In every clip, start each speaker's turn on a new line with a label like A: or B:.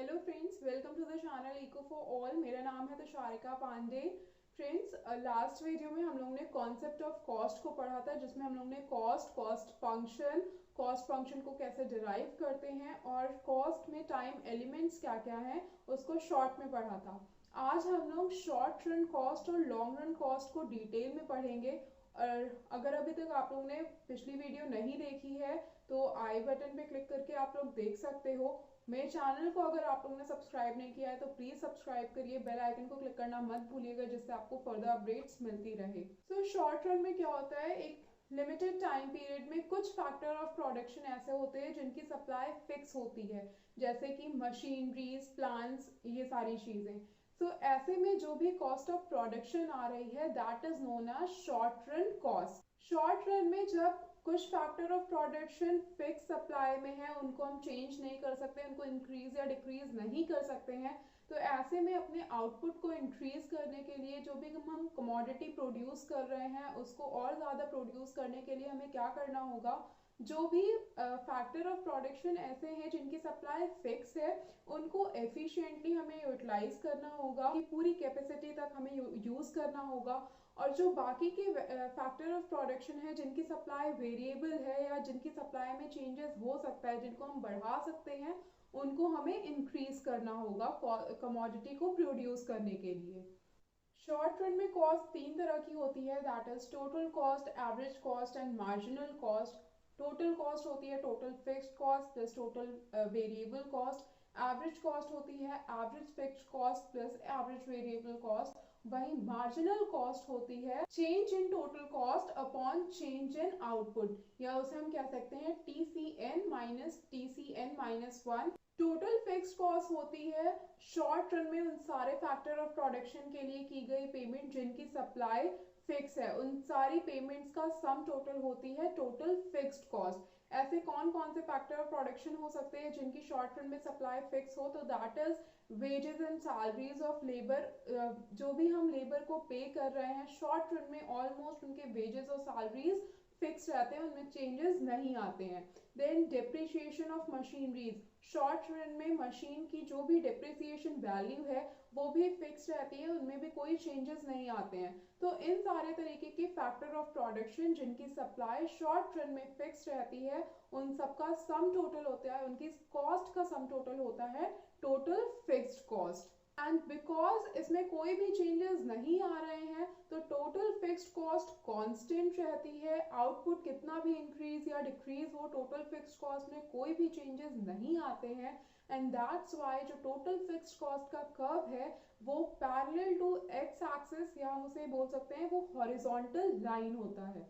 A: Hello friends, welcome to the channel echo for all. मेरा नाम है Tusharika Pandey. Friends, last video में हम लोगों ने कॉन्सेप्ट ऑफ कॉस्ट को पढ़ा था, जिसमें हम लोगों ने कॉस्ट फंक्शन को कैसे डिराइव करते हैं और कॉस्ट में टाइम एलिमेंट्स क्या क्या हैं उसको शॉर्ट में पढ़ा था। आज हम लोग शॉर्ट रन कॉस्ट और लॉन्ग रन कॉस्ट को डिटेल में पढ़ेंगे। और अगर अभी तक आप लोगों ने पिछली वीडियो नहीं देखी है तो आई बटन पे क्लिक करके आप लोग देख सकते हो। मेरे चैनल को अगर आप लोगों ने सब्सक्राइब नहीं किया है तो प्लीज सब्सक्राइब करिए, बेल आइकन को क्लिक करना मत भूलिएगा, जिससे आपको फर्दर अपडेट्स मिलती रहे। सो शॉर्ट रन में क्या होता है, एक लिमिटेड टाइम पीरियड में कुछ फैक्टर ऑफ प्रोडक्शन ऐसे होते हैं जिनकी सप्लाई फिक्स होती है, जैसे कि मशीनरीज, प्लांट्स, ये सारी चीजें। सो ऐसे में जो भी कॉस्ट ऑफ प्रोडक्शन आ रही है that is known as short run cost. Short run में जब कुछ factor of production fix supply में है, उनको हम चेंज नहीं कर सकते, उनको इंक्रीज या डिक्रीज नहीं कर सकते हैं, तो ऐसे में अपने आउटपुट को इंक्रीज करने के लिए जो भी हम कमोडिटी प्रोड्यूस कर रहे हैं उसको और ज़्यादा प्रोड्यूस करने के लिए हमें क्या करना होगा, जो भी फैक्टर ऑफ प्रोडक्शन ऐसे हैं जिनकी सप्लाई फिक्स है उनको एफिशिएंटली हमें यूटिलाइज करना होगा, कि पूरी कैपेसिटी तक हमें यूज़ करना होगा। और जो बाकी के फैक्टर ऑफ प्रोडक्शन है जिनकी सप्लाई वेरिएबल है या जिनकी सप्लाई में चेंजेस हो सकता है, जिनको हम बढ़ा सकते हैं, उनको हमें इंक्रीज करना होगा कमोडिटी को प्रोड्यूस करने के लिए। शॉर्ट रन में कॉस्ट तीन तरह की होती है, that is total cost, average cost and marginal cost. Total cost होती है total fixed cost plus total variable cost. Average cost होती है average fixed cost plus average variable cost. वही मार्जिनल कॉस्ट होती है change in total cost upon change in output, या उसे हम कह सकते हैं TCN-1। टोटल फिक्स्ड कॉस्ट होती है शॉर्ट रन में उन सारे फैक्टर ऑफ प्रोडक्शन के लिए की गई पेमेंट जिनकी सप्लाई फिक्स है, उन सारी पेमेंट्स का सम टोटल होती है टोटल फिक्स्ड कॉस्ट। ऐसे कौन कौन से फैक्टर ऑफ प्रोडक्शन हो सकते हैं जिनकी शॉर्ट रन में सप्लाई फिक्स हो, तो that is wages and salaries of labour. जो भी हम लेबर को पे कर रहे हैं शॉर्ट रन में ऑलमोस्ट उनके वेजेस और सैलरीज फिक्स रहते हैं, उनमें चेंजेस नहीं आते हैं। देन डिप्रिसिएशन ऑफ मशीनरीज, शॉर्ट रन में मशीन की जो भी डिप्रिसिएशन वैल्यू है वो भी फिक्स रहती है, उनमें भी कोई चेंजेस नहीं आते हैं। तो इन सारे तरीके के फैक्टर ऑफ प्रोडक्शन जिनकी सप्लाई शॉर्ट रन में फिक्स रहती है, उन सबका सम टोटल होता है, उनकी कॉस्ट का सम टोटल होता है total fixed cost. And because इसमें कोई भी चेंजेस नहीं आ रहे हैं तो टोटल फिक्स्ड कॉस्ट कांस्टेंट रहती है। आउटपुट कितना भी इंक्रीज या डिक्रीज हो, टोटल फिक्स्ड कॉस्ट में कोई भी चेंजेस नहीं आते हैं। एंड दैट्स वाई जो टोटल फिक्स्ड कॉस्ट का कर्व है वो पैरेलल टू एक्स एक्सिस, या हम उसे बोल सकते हैं वो हॉरिजॉन्टल लाइन होता है।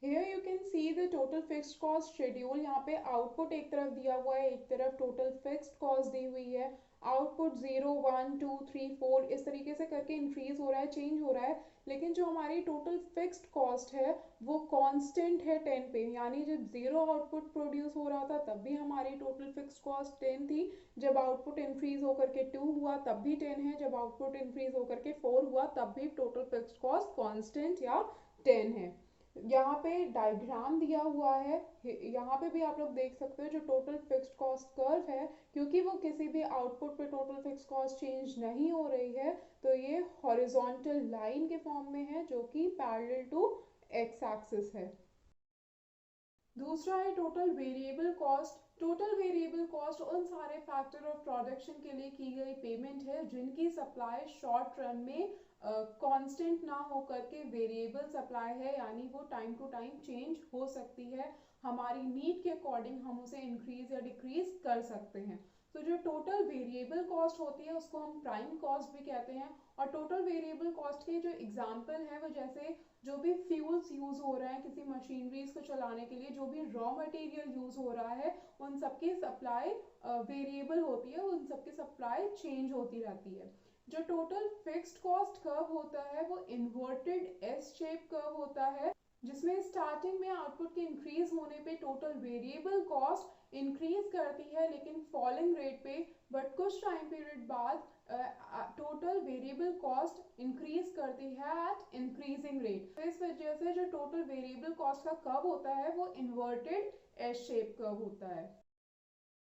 A: Here you can see the total fixed cost schedule। यहाँ पे आउटपुट एक तरफ दिया हुआ है, एक तरफ टोटल फिक्स्ड कॉस्ट दी हुई है। आउटपुट 0 1 2 3 4 इस तरीके से करके इंक्रीज हो रहा है, चेंज हो रहा है, लेकिन जो हमारी टोटल फिक्स्ड कॉस्ट है वो कांस्टेंट है 10 पे। यानी जब जीरो आउटपुट प्रोड्यूस हो रहा था तब भी हमारी टोटल फिक्स्ड कॉस्ट 10 थी, जब आउटपुट इंक्रीज होकर के 2 हुआ तब भी 10 है, जब आउटपुट इंक्रीज होकर के 4 हुआ तब भी टोटल फिक्स्ड कॉस्ट कांस्टेंट या 10 है। यहाँ पे डायग्राम दिया हुआ है, यहाँ पे भी आप लोग देख सकते हो जो टोटल फिक्स्ड कॉस्ट कर्व है, क्योंकि वो किसी भी आउटपुट पे टोटल फिक्स्ड कॉस्ट चेंज नहीं हो रही है तो ये हॉरिजॉन्टल लाइन के फॉर्म में है जो कि पैरेलल टू एक्स एक्सिस है। दूसरा है total variable cost. Total variable cost उन सारे फैक्टर ऑफ प्रोडक्शन के लिए की गई पेमेंट है जिनकी सप्लाई शॉर्ट रन में कांस्टेंट ना होकर के वेरिएबल सप्लाई है, यानी वो टाइम टू टाइम चेंज हो सकती है, हमारी नीड के अकॉर्डिंग हम उसे इंक्रीज या डिक्रीज कर सकते हैं। तो जो टोटल वेरिएबल कॉस्ट होती है उसको हम प्राइम कॉस्ट भी कहते हैं। और टोटल वेरिएबल कॉस्ट के जो एग्जाम्पल है वो जैसे जो भी फ्यूल्स यूज हो रहे हैं किसी मशीनरीज को चलाने के लिए, जो भी रॉ मटेरियल यूज हो रहा है, उन सबकी सप्लाई वेरिएबल होती है, उन सबकी सप्लाई चेंज होती रहती है। जो टोटल फिक्स्ड कॉस्ट कर्व होता है वो इन्वर्टेड एस शेप कर्व होता है, जिसमें स्टार्टिंग में आउटपुट के इंक्रीज होने पे टोटल वेरिएबल कॉस्ट इंक्रीज करती है लेकिन फॉलिंग रेट पे, बट कुछ टाइम पीरियड बाद टोटल वेरिएबल कॉस्ट इंक्रीज करती है एट इंक्रीजिंग रेट। तो इस वजह से जो टोटल वेरिएबल कॉस्ट का कर्व होता है वो इन्वर्टेड एस शेप कर्व होता है।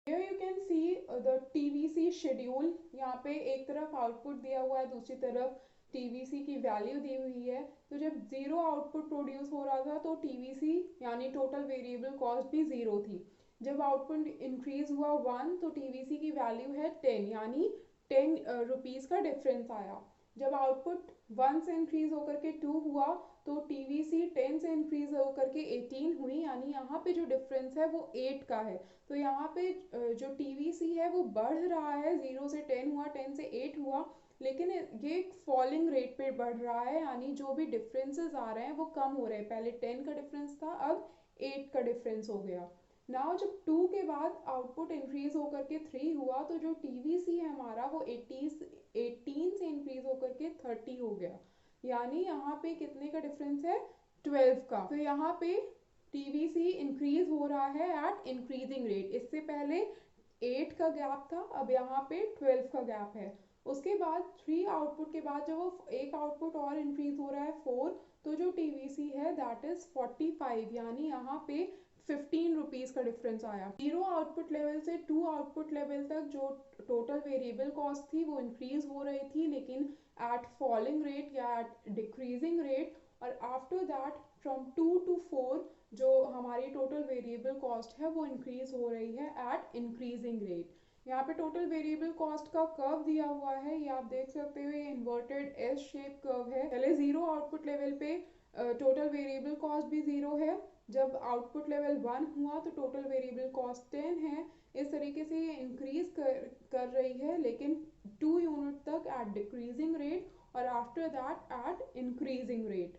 A: Here you can see the TVC schedule. यहाँ पे एक तरफ आउटपुट दिया हुआ है, दूसरी तरफ TVC की वैल्यू दी हुई है। तो जब जीरो आउटपुट प्रोड्यूस हो रहा था तो TVC यानी टोटल वेरिएबल कॉस्ट भी जीरो थी। जब आउटपुट इंक्रीज हुआ 1 तो TVC की वैल्यू है 10 यानी 10 रुपीज़ का डिफरेंस आया। जब आउटपुट 1 से इंक्रीज होकर के 2 हुआ तो TVC 10 से इंक्रीज होकर के 18 हुई, यानी यहाँ पे जो डिफरेंस है वो 8 का है। तो यहाँ पे जो TVC है वो बढ़ रहा है, 0 से 10 हुआ, 10 से 8 हुआ, लेकिन ये फॉलिंग रेट पे बढ़ रहा है, यानी जो भी डिफरेंसेस आ रहे हैं वो कम हो रहे हैं। पहले 10 का डिफरेंस था, अब 8 का डिफरेंस हो गया। नाउ जब 2 के बाद आउटपुट इंक्रीज होकर के 3 हुआ तो जो TVC है हमारा वो 18 से इंक्रीज होकर के 30 हो गया, यानी यहाँ पे कितने का डिफरेंस है, 12 का। तो यहाँ पे TVC इंक्रीज हो रहा है एट इंक्रीजिंग रेट। इससे पहले 8 का गैप था, अब यहाँ पे 12 का गैप है। उसके बाद 3 आउटपुट के बाद जब वो एक आउटपुट और इंक्रीज हो रहा है 4, तो जो TVC है दैट इज 45, यानी यहाँ पे 15 रुपीज़ का डिफरेंस आया। जीरो आउटपुट लेवल से 2 आउटपुट लेवल तक जो टोटल वेरिएबल कॉस्ट थी वो इंक्रीज हो रही थी, लेकिन एट फॉलिंग रेट या एट डिक्रीजिंग रेट। और आफ्टर दैट फ्रॉम 2 to 4 जो हमारी टोटल वेरिएबल कॉस्ट है वो इंक्रीज हो रही है एट इंक्रीजिंग रेट। यहाँ पे टोटल वेरिएबल कॉस्ट का कर्व दिया हुआ है, ये आप देख सकते हो, ये इन्वर्टेड एस शेप कर्व है। पहले जीरो आउटपुट लेवल पे टोटल वेरिएबल कॉस्ट भी जीरो है, जब आउटपुट लेवल 1 हुआ तो टोटल वेरिएबल कॉस्ट 10 है। इस तरीके से ये इंक्रीज कर रही है, लेकिन 2 यूनिट तक एट डिक्रीजिंग रेट और after that at increasing rate.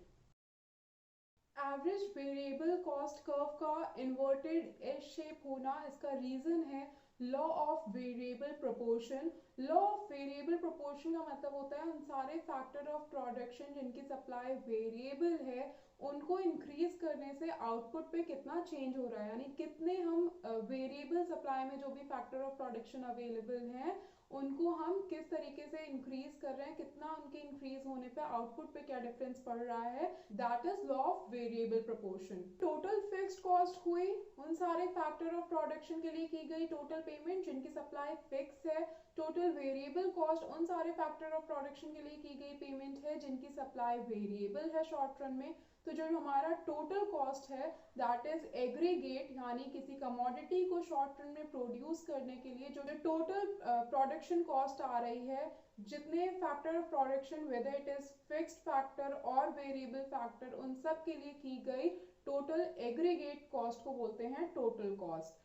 A: Average variable cost curve का इन्वर्टेड एस शेप होना, इसका रीजन है law of variable proportion. Law of variable proportion का मतलब होता है उन सारे फैक्टर ऑफ प्रोडक्शन जिनकी सप्लाई वेरिएबल है उनको इंक्रीज करने से आउटपुट पे कितना चेंज हो रहा है, यानी कितने हम वेरिएबल सप्लाई में जो भी फैक्टर ऑफ प्रोडक्शन अवेलेबल हैं उनको हम किस तरीके से इंक्रीज कर रहे हैं, कितना उनके इंक्रीज होने पे आउटपुट पे क्या डिफरेंस पड़ रहा है, that is law of variable proportion. Total fixed cost हुई उन सारे फैक्टर ऑफ प्रोडक्शन के लिए की गई टोटल पेमेंट जिनकी सप्लाई फिक्स है। टोटल वेरिएबल कॉस्ट उन सारे फैक्टर ऑफ प्रोडक्शन के लिए की गई पेमेंट है जिनकी सप्लाई वेरिएबल है शॉर्ट रन में। तो जो हमारा टोटल कॉस्ट है दैट इज एग्रीगेट, यानी किसी कमोडिटी को शॉर्ट रन में प्रोड्यूस करने के लिए जो टोटल प्रोडक्शन कॉस्ट आ रही है, जितने factor of production whether it is fixed factor और वेरिएबल फैक्टर उन सब के लिए की गई टोटल एग्रीगेट कॉस्ट को बोलते हैं total cost.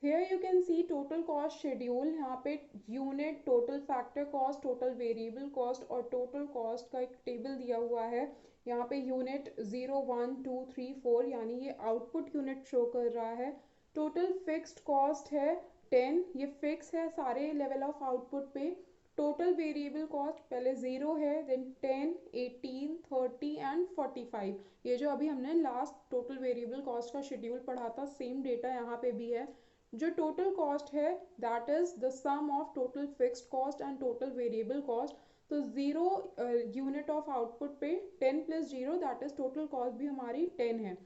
A: Here you can see total cost schedule। यहाँ पे unit, total factor cost, total variable cost और टोटल कॉस्ट का एक टेबल दिया हुआ है। यहाँ पे यूनिट 0 1 2 3 4 यानी ये आउटपुट यूनिट शो कर रहा है। टोटल फिक्स्ड कॉस्ट है 10, ये फिक्स है सारे लेवल ऑफ आउटपुट पे। टोटल वेरिएबल कॉस्ट पहले 0 है, देन 10 18 30 एंड 45। ये जो अभी हमने लास्ट टोटल वेरिएबल कॉस्ट का शेड्यूल पढ़ा था सेम डेटा यहाँ पे भी है। जो टोटल कॉस्ट है that is the sum of total fixed cost and total variable cost. तो 0 यूनिट ऑफ आउटपुट पे 10 plus 0 that is total cost भी हमारी 10 है।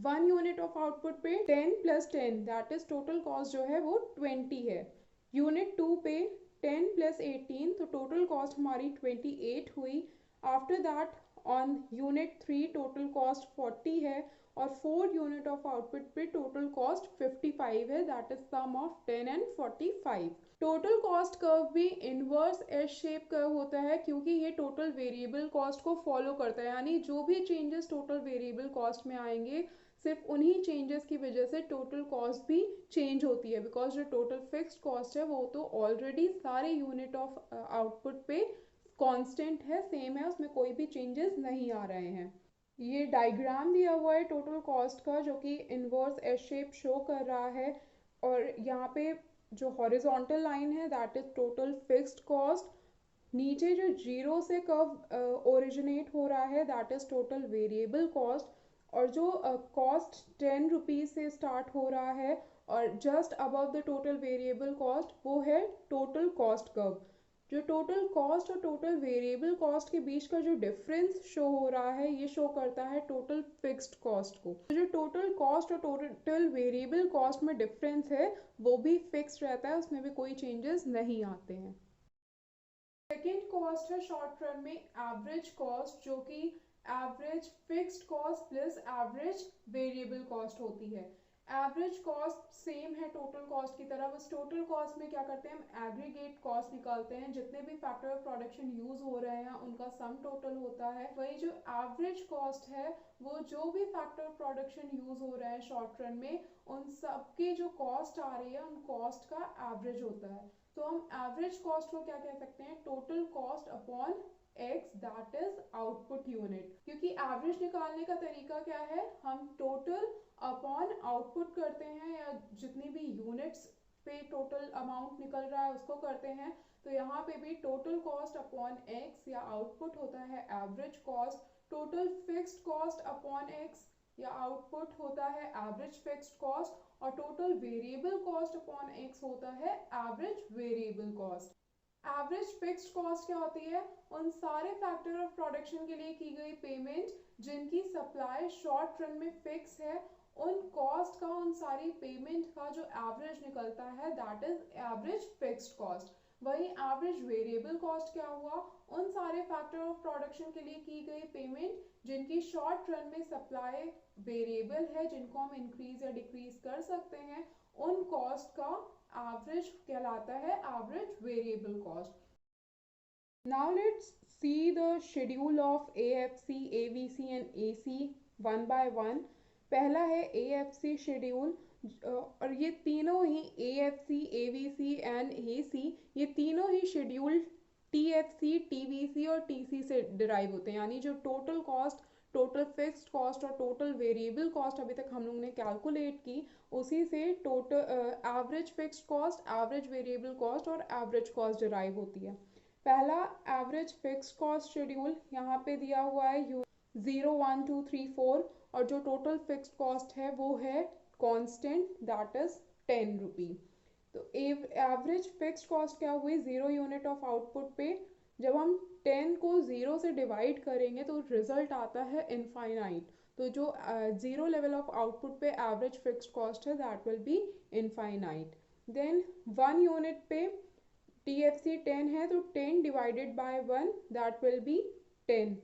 A: 1 यूनिट ऑफ आउटपुट पे 10 plus 10 that is total cost जो है वो 20 है। यूनिट 2 पे 10 प्लस 18 तो टोटल कॉस्ट हमारी 28 हुई। After that on unit 3 total cost 40 है और 4 यूनिट ऑफ आउटपुट पे टोटल कॉस्ट 55 है, that is sum of 10 and 45। Total cost curve भी इनवर्स एस शेप कर्व होता है क्योंकि ये टोटल वेरिएबल कॉस्ट को फॉलो करता है, यानी जो भी चेंजेस टोटल वेरिएबल कॉस्ट में आएंगे सिर्फ उन्हीं चेंजेस की वजह से टोटल कॉस्ट भी चेंज होती है, बिकॉज जो टोटल फिक्स्ड कॉस्ट है वो तो ऑलरेडी सारे यूनिट ऑफ आउटपुट पे कांस्टेंट है, सेम है, उसमें कोई भी चेंजेस नहीं आ रहे हैं। ये डायग्राम दिया हुआ है टोटल कॉस्ट का जो कि इनवर्स एस शेप शो कर रहा है, और यहाँ पे जो हॉरिजॉन्टल लाइन है that is total fixed cost, नीचे जो जीरो से कर्व ओरिजिनेट हो रहा है that is total variable cost, और जो कॉस्ट 10 रुपीज़ से स्टार्ट हो रहा है और just above the total variable cost वो है टोटल कॉस्ट कर्व। जो टोटल कॉस्ट और टोटल वेरिएबल कॉस्ट के बीच का जो डिफरेंस शो हो रहा है ये शो करता है टोटल फिक्स्ड कॉस्ट को। तो जो टोटल कॉस्ट और टोटल वेरिएबल कॉस्ट में डिफरेंस है वो भी फिक्स्ड रहता है, उसमें भी कोई चेंजेस नहीं आते हैं। सेकेंड कॉस्ट है शॉर्ट टर्म में एवरेज कॉस्ट, जो कि average fixed cost plus average variable cost होती है। एवरेज कॉस्ट सेम है टोटल कॉस्ट की तरह, बस टोटल कॉस्ट में क्या करते हैं हम एग्रीगेट कॉस्ट निकालते हैं, जितने भी फैक्टर ऑफ प्रोडक्शन यूज हो रहे हैं उनका सम टोटल होता है। वही जो एवरेज कॉस्ट है वो जो भी फैक्टर ऑफ प्रोडक्शन यूज हो रहे हैं शॉर्ट रन में उन सबकी जो कॉस्ट आ रही है उन कॉस्ट का एवरेज होता है। तो हम एवरेज कॉस्ट को क्या कह सकते हैं, total cost upon x, that is output unit. क्योंकि एवरेज निकालने का तरीका क्या है, हम टोटल अपॉन आउटपुट करते हैं या जितनी भी यूनिट्स पे टोटल अमाउंट निकल रहा है उसको करते हैं। तो यहाँ पे भी टोटल कॉस्ट अपॉन एक्स या आउटपुट होता है average cost, total fixed cost upon x या आउटपुट होता है एवरेज फिक्स्ड कॉस्ट, और total variable cost upon x होता है average variable cost. Average fixed cost क्या होती है, उन सारे फैक्टर ऑफ प्रोडक्शन के लिए की गई पेमेंट जिनकी सप्लाई शॉर्ट रन में फिक्स है, उन कॉस्ट का, उन सारी पेमेंट का जो एवरेज निकलता है that is average fixed cost. वही एवरेज वेरिएबल कॉस्ट क्या हुआ, उन सारे फैक्टर ऑफ प्रोडक्शन के लिए की गई पेमेंट जिनकी शॉर्ट रन में सप्लाई वेरिएबल है, जिनको हम इंक्रीज या डिक्रीज कर सकते हैं, उन कॉस्ट का एवरेज कहलाता है average variable cost. Now let's see the schedule of AFC, AVC and AC one by one. पहला है AFC शेड्यूल, और ये तीनों ही AFC, AVC एंड AC, ये तीनों ही शेड्यूल TFC, TVC और TC से डिराइव होते हैं। यानी जो total cost, total fixed cost और टोटल वेरिएबल कॉस्ट अभी तक हम लोग ने कैलकुलेट की, उसी से total average fixed cost, average variable cost और एवरेज कॉस्ट डिराइव होती है। पहला एवरेज फिक्स कॉस्ट शेड्यूल यहाँ पे दिया हुआ है 0, 1, 2, 3, 4, और जो टोटल फिक्स कॉस्ट है वो है कांस्टेंट, दैट इज 10 रुपी। तो एवरेज फिक्स कॉस्ट क्या हुई, 0 यूनिट ऑफ आउटपुट पे जब हम 10 को 0 से डिवाइड करेंगे तो रिजल्ट आता है इनफाइनाइट। तो जो 0 लेवल ऑफ आउटपुट पे एवरेज फिक्स कॉस्ट है that will be infinite. Then 1 unit पे TFC 10 है तो 10 divided by 1 that will be 10।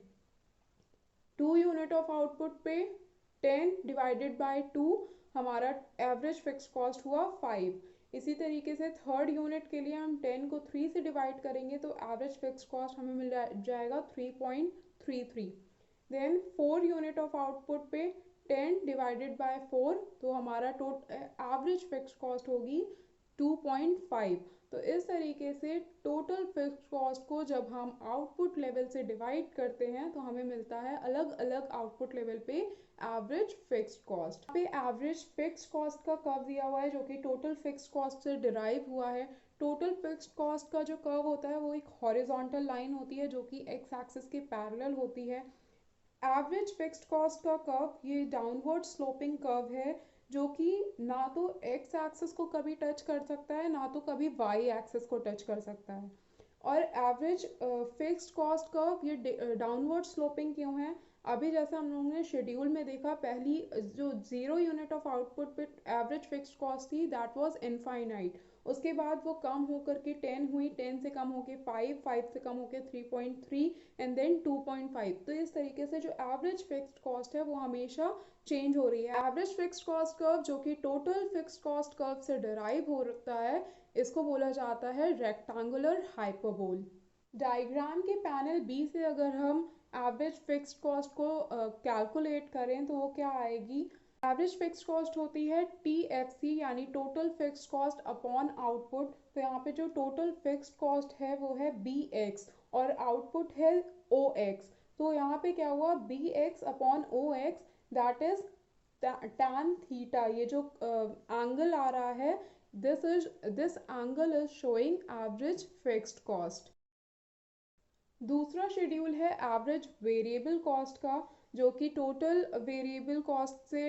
A: 2 unit of output पे 10 डिवाइडेड बाय 2 हमारा एवरेज फिक्स कॉस्ट हुआ 5। इसी तरीके से थर्ड यूनिट के लिए हम 10 को 3 से डिवाइड करेंगे तो एवरेज फिक्स कॉस्ट हमें मिल जाएगा 3.33। देन 4 यूनिट ऑफ आउटपुट पे 10 डिवाइडेड बाय 4 तो हमारा एवरेज फिक्स कॉस्ट होगी 2.5। तो इस तरीके से टोटल फिक्स्ड कॉस्ट को जब हम आउटपुट लेवल से डिवाइड करते हैं तो हमें मिलता है अलग अलग आउटपुट लेवल पे एवरेज फिक्स्ड कॉस्ट। पे एवरेज फिक्स्ड कॉस्ट का कर्व दिया हुआ है जो कि टोटल फिक्स्ड कॉस्ट से डिराइव हुआ है। टोटल फिक्स्ड कॉस्ट का जो कर्व होता है वो एक हॉरिजॉन्टल लाइन होती है जो कि एक्स एक्सिस के पैरेलल होती है। एवरेज फिक्स्ड कॉस्ट का कर्व ये डाउनवर्ड स्लोपिंग कर्व है जो कि ना तो एक्स एक्सिस को कभी टच कर सकता है ना तो कभी वाई एक्सिस को टच कर सकता है। और एवरेज फिक्स्ड कॉस्ट कर्व ये डाउनवर्ड स्लोपिंग क्यों है, अभी जैसे हम लोगों ने शेड्यूल में देखा, पहली जो 0 यूनिट ऑफ आउटपुट पे एवरेज फिक्स्ड कॉस्ट थी दैट वाज इनफाइनाइट, उसके बाद वो कम होकर के 10 हुई, 10 से कम होके 5, 5 से कम होके 3.3 एंड देन 2.5। तो इस तरीके से जो एवरेज फिक्स्ड कॉस्ट है वो हमेशा चेंज हो रही है। एवरेज फिक्स्ड कॉस्ट कर्व जो कि टोटल फिक्स्ड कॉस्ट कर्व से डिराइव होता है, इसको बोला जाता है रेक्टेंगुलर हाइपरबोल। डायग्राम के पैनल बी से अगर हम एवरेज फिक्स्ड कॉस्ट को कैलकुलेट करें तो वो क्या आएगी, एवरेज फिक्स्ड कॉस्ट होती है TFC यानी total fixed cost upon output. तो यहाँ पे जो टोटल फिक्स्ड कॉस्ट है वो है BX और आउटपुट है OX। तो यहाँ पे क्या हुआ, BX upon OX that is tan theta. ये जो एंगल आ रहा है this angle is showing average fixed cost. दूसरा शेड्यूल है एवरेज वेरिएबल कॉस्ट का जो कि टोटल वेरिएबल कॉस्ट से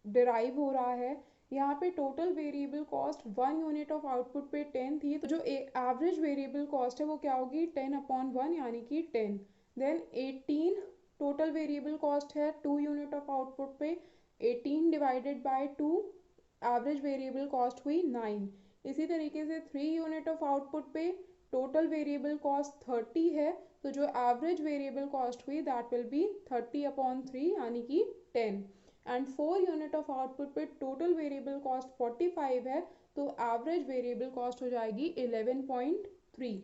A: डिराइव हो रहा है। यहाँ पे total variable cost 1 unit of output पे 10 थी, तो जो एवरेज वेरिएबल कॉस्ट है वो क्या होगी 10/1 यानी कि 10। देन 18 टोटल वेरिएबल कॉस्ट है 2 यूनिट ऑफ आउटपुट पे, 18 divided by 2 average variable cost हुई 9। इसी तरीके से 3 यूनिट ऑफ आउटपुट पे टोटल वेरिएबल कॉस्ट 30 है, तो जो एवरेज वेरिएबल कॉस्ट हुई दैट विल बी 30/3 यानी कि 10। एंड 4 यूनिट ऑफ आउटपुट पे टोटल वेरिएबल कॉस्ट 45 है, तो एवरेज वेरिएबल कॉस्ट हो जाएगी 11.3।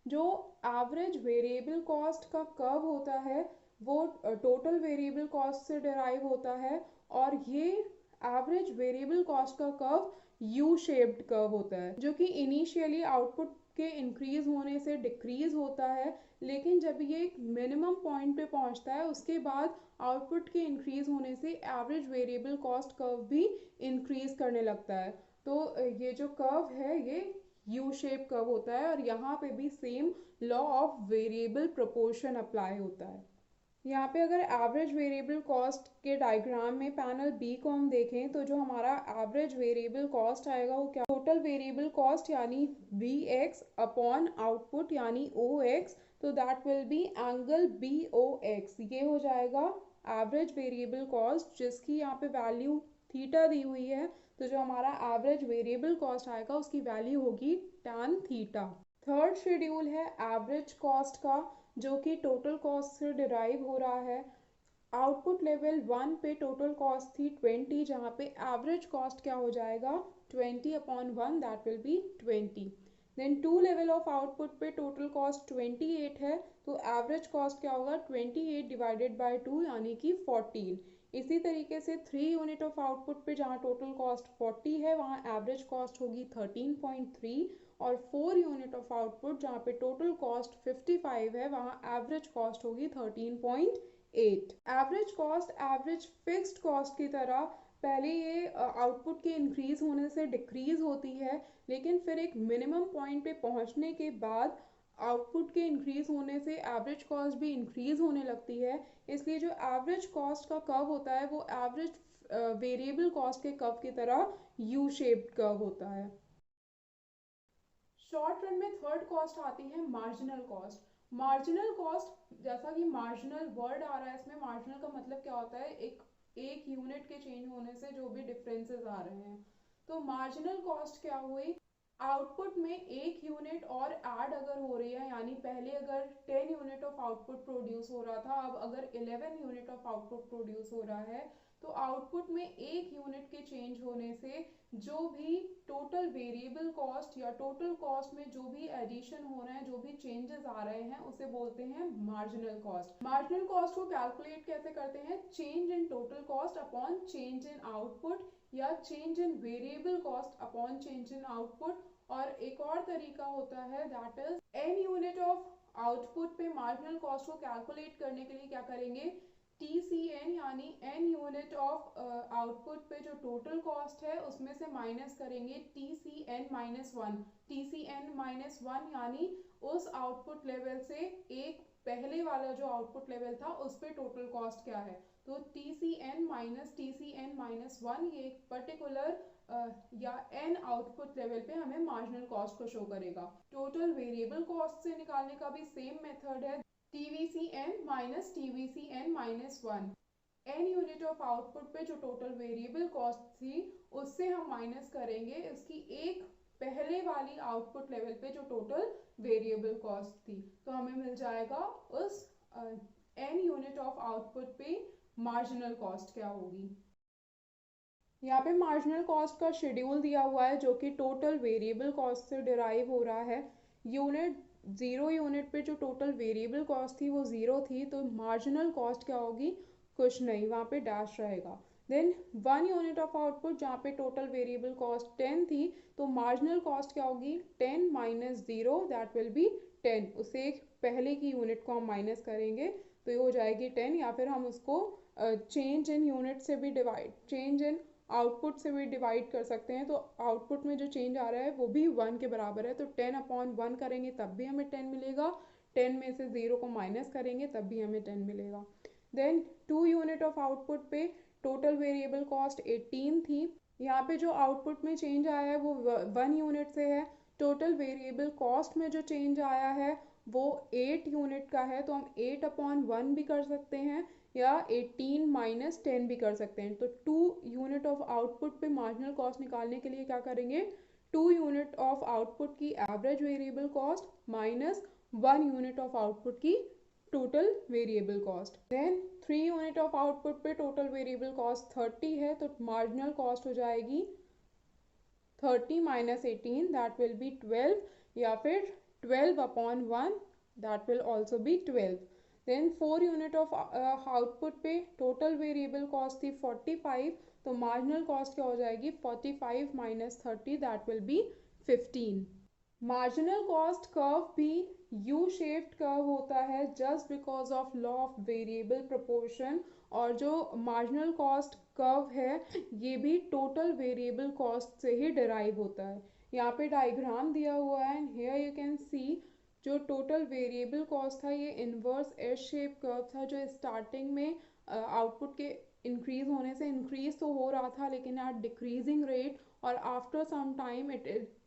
A: जो एवरेज वेरिएबल कॉस्ट का कर्व होता है वो टोटल वेरिएबल कॉस्ट से डिराइव होता है, और ये एवरेज वेरिएबल कॉस्ट का कर्व यू शेप्ड कर्व होता है, जो कि इनिशियली आउटपुट के इंक्रीज होने से डिक्रीज होता है, लेकिन जब ये एक मिनिमम पॉइंट पे पहुंचता है उसके बाद आउटपुट के इंक्रीज होने से एवरेज वेरिएबल कॉस्ट कर्व भी इंक्रीज करने लगता है। तो ये जो कर्व है ये यू शेप कर्व होता है, और यहाँ पे भी same law of variable proportion apply होता है। यहाँ पे अगर एवरेज वेरिएबल कॉस्ट के डायग्राम में पैनल बी को हम देखें, तो जो हमारा एवरेज वेरिएबल कॉस्ट आएगा वो क्या, टोटल वेरिएबल कॉस्ट यानी बी एक्स अपॉन आउटपुट यानी ओ एक्स, तो that will be angle B O X. ये हो जाएगा एवरेज वेरिएबल कॉस्ट जिसकी यहाँ पे वैल्यू थीटा दी हुई है, तो जो हमारा एवरेज वेरिएबल कॉस्ट आएगा उसकी वैल्यू होगी tan थीटा। थर्ड शेड्यूल है एवरेज कॉस्ट का, जो कि टोटल कॉस्ट से डिराइव हो रहा है। आउटपुट लेवल 1 पे टोटल कॉस्ट थी 20, जहाँ पे एवरेज कॉस्ट क्या हो जाएगा 20/1 that will be 20। Then 2 level of output पे टोटल कॉस्ट 28 है, तो एवरेज कॉस्ट क्या होगा 28 डिवाइडेड बाय 2 यानी कि 14। इसी तरीके से 3 यूनिट ऑफ आउटपुट पे जहाँ टोटल कॉस्ट 40 है वहाँ एवरेज कॉस्ट होगी 13.3, और 4 यूनिट ऑफ आउटपुट जहाँ पे टोटल कॉस्ट 55 है वहाँ एवरेज कॉस्ट होगी 13.8। Average cost average fixed cost की तरह पहले ये आउटपुट के इंक्रीज होने से डिक्रीज होती है, लेकिन फिर एक मिनिमम पॉइंट पे पहुंचने के बाद आउटपुट के इंक्रीज होने से एवरेज कॉस्ट भी इंक्रीज होने लगती है। इसलिए जो एवरेज कॉस्ट का कर्व होता है वो एवरेज वेरिएबल कॉस्ट के कर्व की तरह यू शेप्ड कर्व होता है। शॉर्ट रन में थर्ड कॉस्ट आती है मार्जिनल कॉस्ट। मार्जिनल कॉस्ट, जैसा कि मार्जिनल वर्ड आ रहा है इसमें, मार्जिनल का मतलब क्या होता है, एक यूनिट के चेंज होने से जो भी डिफरेंसेस आ रहे हैं। तो मार्जिनल कॉस्ट क्या हुई, आउटपुट में 1 यूनिट और ऐड अगर हो रही है, यानी पहले अगर 10 यूनिट ऑफ आउटपुट प्रोड्यूस हो रहा था, अब अगर 11 यूनिट ऑफ आउटपुट प्रोड्यूस हो रहा है, तो आउटपुट में 1 यूनिट के चेंज होने से जो भी टोटल वेरिएबल कॉस्ट या टोटल कॉस्ट में जो भी एडिशन हो रहे हैं, जो भी चेंजेस आ रहे हैं, उसे बोलते हैं मार्जिनल कॉस्ट। मार्जिनल कॉस्ट को कैलकुलेट कैसे करते हैं, change in total cost upon change in output, या change in variable cost upon change in output. और एक और तरीका होता है that is an unit of output पे मार्जिनल कॉस्ट को कैलकुलेट करने के लिए क्या करेंगे, TCN यानी n यूनिट ऑफ आउटपुट पे जो टोटल कॉस्ट है उसमें से माइनस करेंगे TCN-1। TCN-1 यानी उस आउटपुट लेवल से एक पहले वाला जो आउटपुट लेवल था उस पे टोटल कॉस्ट क्या है, तो TCN माइनस TCN-1 ये एक पर्टिकुलर या n आउटपुट लेवल पे हमें मार्जिनल कॉस्ट को शो करेगा। टोटल वेरिएबल कॉस्ट से निकालने का भी सेम मेथड है, TVCN minus TVCN-1। n unit of output पे जो टोटल वेरिएबल कॉस्ट थी उससे हम माइनस करेंगे उसकी एक पहले वाली आउटपुट लेवल पे जो टोटल वेरिएबल कॉस्ट थी, तो हमें मिल जाएगा उस n यूनिट ऑफ आउटपुट पे मार्जिनल कॉस्ट क्या होगी। यहाँ पे मार्जिनल कॉस्ट का शेड्यूल दिया हुआ है जो कि टोटल वेरिएबल कॉस्ट से डिराइव हो रहा है। यूनिट 0 यूनिट पे जो टोटल वेरिएबल कॉस्ट थी वो 0 थी, तो मार्जिनल कॉस्ट क्या होगी, कुछ नहीं, वहाँ पे डैश रहेगा। देन 1 यूनिट ऑफ आउटपुट जहाँ पे टोटल वेरिएबल कॉस्ट 10 थी, तो मार्जिनल कॉस्ट क्या होगी 10 माइनस 0 दैट विल बी 10। उससे एक पहले की यूनिट को हम माइनस करेंगे तो ये हो जाएगी 10, या फिर हम उसको चेंज इन यूनिट से भी डिवाइड, चेंज इन आउटपुट से भी डिवाइड कर सकते हैं, तो आउटपुट में जो चेंज आ रहा है वो भी 1 के बराबर है, तो 10/1 करेंगे तब भी हमें 10 मिलेगा, 10 में से 0 को माइनस करेंगे तब भी हमें 10 मिलेगा। देन 2 यूनिट ऑफ आउटपुट पे टोटल वेरिएबल कॉस्ट 18 थी, यहाँ पे जो आउटपुट में चेंज आया है वो 1 यूनिट से है। टोटल वेरिएबल कॉस्ट में जो चेंज आया है वो 8 यूनिट का है, तो हम 8/1 भी कर सकते हैं या 18 - 10 भी कर सकते हैं। तो 2 यूनिट ऑफ आउटपुट पे मार्जिनल कॉस्ट निकालने के लिए क्या करेंगे, 2 यूनिट ऑफ आउटपुट की average variable cost minus 1 unit of output की total variable cost. Then 3 unit of output पे टोटल वेरिएबल कॉस्ट 30 है, तो मार्जिनल कॉस्ट हो जाएगी 30 - 18, दैट विल बी 12, या फिर 12/1, that will also be 12। Then 4 unit of output पे टोटल वेरिएबल कॉस्ट थी 45, तो मार्जिनल कॉस्ट क्या हो जाएगी 45 - 30, that will B 15। Marginal cost curve भी यू शेप्ड कर्व होता है just because of law of variable proportion. और जो मार्जिनल कॉस्ट कर्व है ये भी टोटल वेरिएबल कॉस्ट से ही डिराइव होता है। यहाँ पे डायग्राम दिया हुआ है and here you can see जो टोटल वेरिएबल कॉस्ट था ये इनवर्स एस शेप कर्व था, जो स्टार्टिंग में आउटपुट के इंक्रीज होने से इंक्रीज तो हो रहा था लेकिन एट डिक्रीजिंग रेट, और after some time it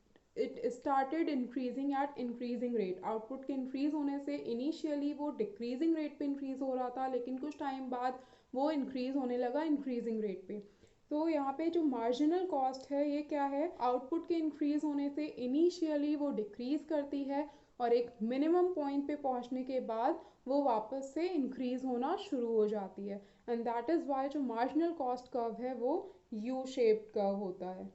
A: started increasing at increasing rate. Output के इंक्रीज होने से इनिशियली वो डिक्रीजिंग रेट पे इंक्रीज हो रहा था लेकिन कुछ टाइम बाद वो इंक्रीज होने लगा इंक्रीजिंग रेट पे। तो यहाँ पे जो मार्जिनल कॉस्ट है ये क्या है, आउटपुट के इंक्रीज होने से इनिशियली वो डिक्रीज करती है और एक मिनिमम पॉइंट पे पहुंचने के बाद वो वापस से इंक्रीज होना शुरू हो जाती है। एंड दैट इज़ वाई जो मार्जिनल कॉस्ट कर्व है वो यू शेप्ड कर्व होता है।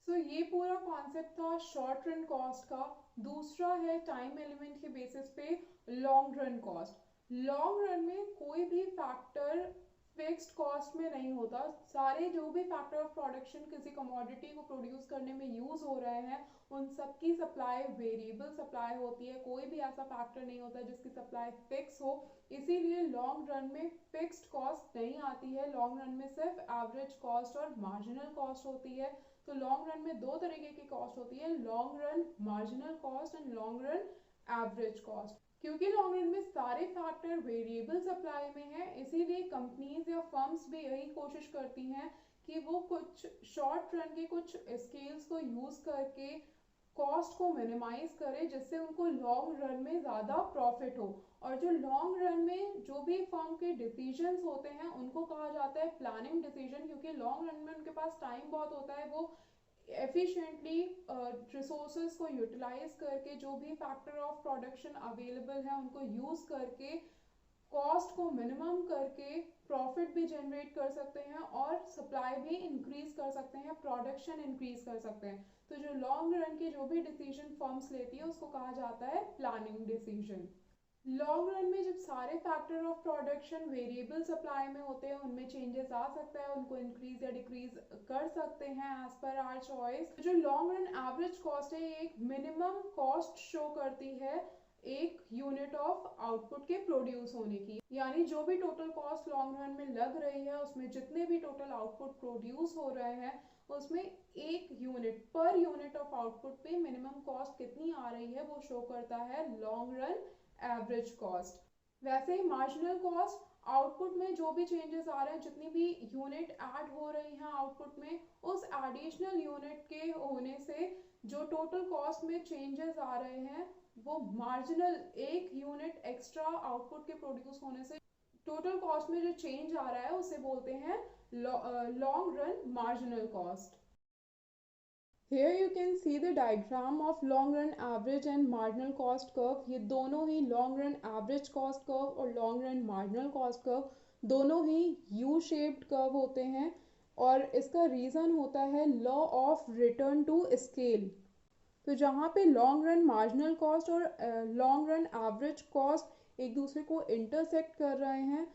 A: सो ये पूरा कॉन्सेप्ट था शॉर्ट रन कॉस्ट का। दूसरा है टाइम एलिमेंट के बेसिस पे long run cost. Long run में कोई भी फैक्टर फिक्स्ड कॉस्ट में नहीं होता। सारे जो भी फैक्टर ऑफ प्रोडक्शन किसी कमोडिटी को प्रोड्यूस करने में यूज हो रहे हैं उन सबकी सप्लाई वेरिएबल सप्लाई होती है। कोई भी ऐसा फैक्टर नहीं होता जिसकी सप्लाई फिक्स हो, इसीलिए लॉन्ग रन में फिक्स्ड कॉस्ट नहीं आती है। लॉन्ग रन में सिर्फ एवरेज कॉस्ट और मार्जिनल कॉस्ट होती है। तो लॉन्ग रन में दो तरीके की कॉस्ट होती है, long run marginal cost and long run average cost. क्योंकि लॉन्ग रन में सारे फैक्टर वेरिएबल सप्लाई में है इसीलिए कंपनीज या फर्म्स भी यही कोशिश करती हैं कि वो कुछ शॉर्ट रन के कुछ स्केल्स को यूज करके कॉस्ट को मिनिमाइज करे जिससे उनको लॉन्ग रन में ज़्यादा प्रॉफिट हो। और जो लॉन्ग रन में जो भी फर्म के डिसीजंस होते हैं उनको कहा जाता है प्लानिंग डिसीजन, क्योंकि लॉन्ग रन में उनके पास टाइम बहुत होता है। वो एफिशिएंटली रिसोर्सेज को यूटिलाइज करके जो भी फैक्टर ऑफ प्रोडक्शन अवेलेबल है उनको यूज करके कॉस्ट को मिनिमम करके प्रॉफिट भी जनरेट कर सकते हैं और सप्लाई भी इंक्रीज कर सकते हैं, प्रोडक्शन इंक्रीज कर सकते हैं। तो जो लॉन्ग रन के जो भी डिसीजन फर्म्स लेती है उसको कहा जाता है प्लानिंग डिसीजन। लॉन्ग रन में जब सारे factor of production variable supply में होते हैं उनमें चेंजेस आ सकता है, उनको इंक्रीज या डिक्रीज कर सकते हैं एज पर आवर चॉइस। जो लॉन्ग रन एवरेज कॉस्ट है ये एक मिनिमम कॉस्ट शो करती है एक यूनिट ऑफ आउटपुट के प्रोड्यूस होने की। यानी जो भी टोटल कॉस्ट लॉन्ग रन में लग रही है उसमें जितने भी टोटल आउटपुट प्रोड्यूस हो रहे हैं उसमें एक unit per unit of output पे मिनिमम कॉस्ट कितनी आ रही है वो शो करता है लॉन्ग रन एवरेज कॉस्ट। वैसे ही मार्जिनल कॉस्ट आउटपुट में जो भी चेंजेस आ रहे हैं, जितनी भी यूनिट ऐड हो रही हैं आउटपुट में, उस एडिशनल यूनिट के होने से जो टोटल कॉस्ट में चेंजेस आ रहे हैं वो मार्जिनल एक यूनिट एक्स्ट्रा आउटपुट के प्रोड्यूस होने से टोटल कॉस्ट में जो चेंज आ रहा है उसे बोलते हैं long run marginal cost. Here you can see the diagram of long run average and marginal cost curve। ये दोनों ही long run average cost curve और long run marginal cost curve दोनों ही U shaped curve होते हैं और इसका reason होता है law of return to scale। तो जहाँ पे लॉन्ग रन मार्जिनल कॉस्ट और लॉन्ग रन एवरेज कॉस्ट एक दूसरे को इंटरसेक्ट कर रहे हैं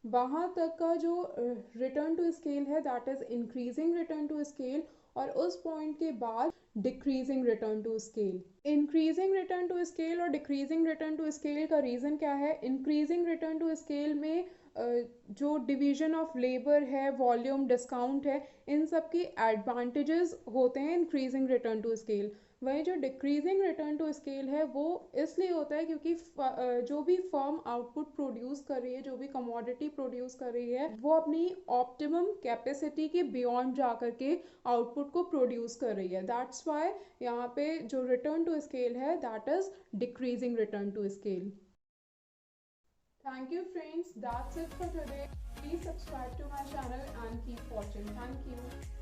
A: वहाँ तक का जो रिटर्न टू स्केल है that is increasing return to scale, और उस पॉइंट के बाद decreasing return to scale. Increasing return to scale और डिक्रीजिंग रिटर्न टू स्केल का रीज़न क्या है, इंक्रीजिंग रिटर्न टू स्केल में जो डिवीजन ऑफ लेबर है, वॉल्यूम, डिस्काउंट है, इन सब की एडवांटेजेस होते हैं इंक्रीजिंग रिटर्न टू स्केल। वहीं जो डिक्रीजिंग रिटर्न टू स्केल है वो इसलिए होता है क्योंकि जो भी फर्म आउटपुट प्रोड्यूस कर रही है, जो भी कमोडिटी प्रोड्यूस कर रही है, वो अपनी ऑप्टिमम कैपेसिटी के बियॉन्ड जा करके आउटपुट को प्रोड्यूस कर रही है। दैट्स वाई यहाँ पे जो रिटर्न टू स्केल है that is decreasing return to scale. Thank you friends, that's it for today. Please subscribe to my channel and keep watching. Thank you.